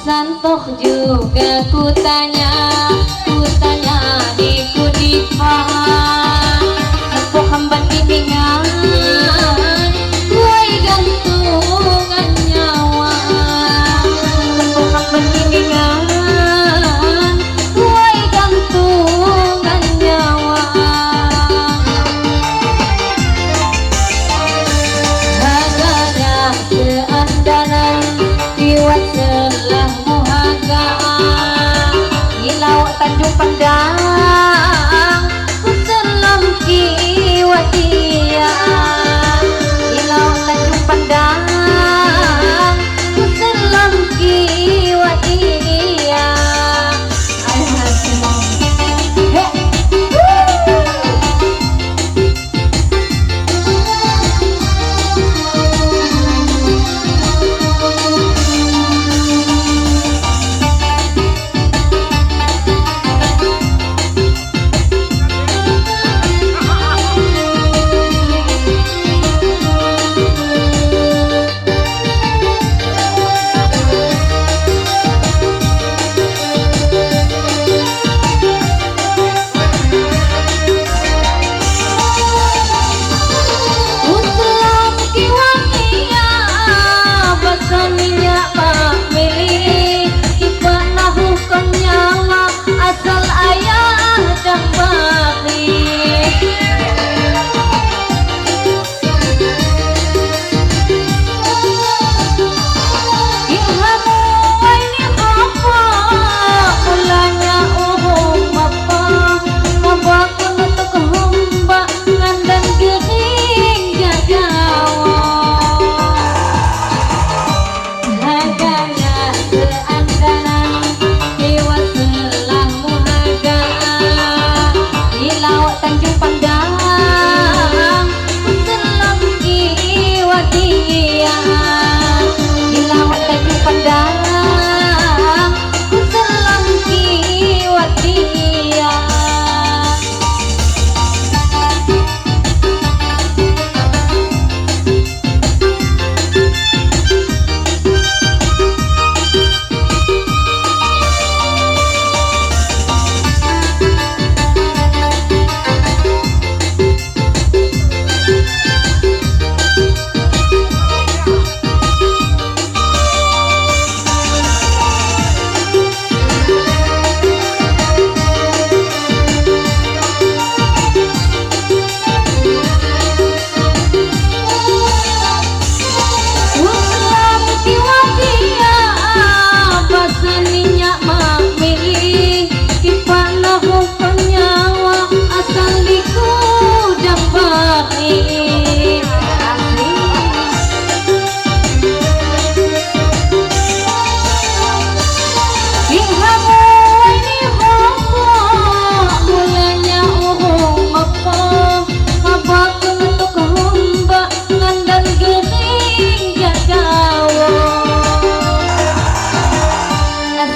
Santoh juga kutanya di kudipan Sepuh hamban bimbingan Wai gantungan nyawa Sepuh hamban bimbingan Wai gantungan nyawa Haganya seandanan Kiwat selah muhagaan Ilau Tanjung Pandang Kuselam kiwat dia Ilau Tanjung Pandang Kuselam kiwat dia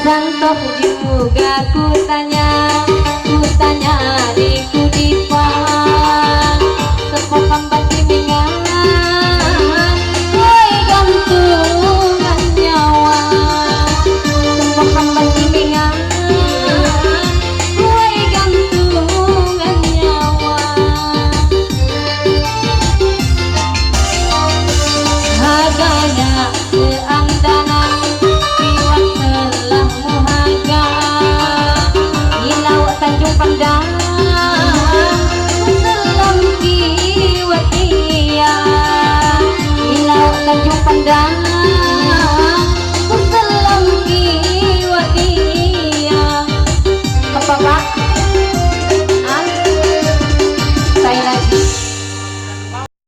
Santoh juga kutanya di kudipan Sepuh hamban bimbingan Wai gantungan nyawa Sepuh hamban bimbingan Wai gantungan nyawa Haganya seandanan Tanjung Pandang Kuselam kiwat dia Ilau Tanjung Pandang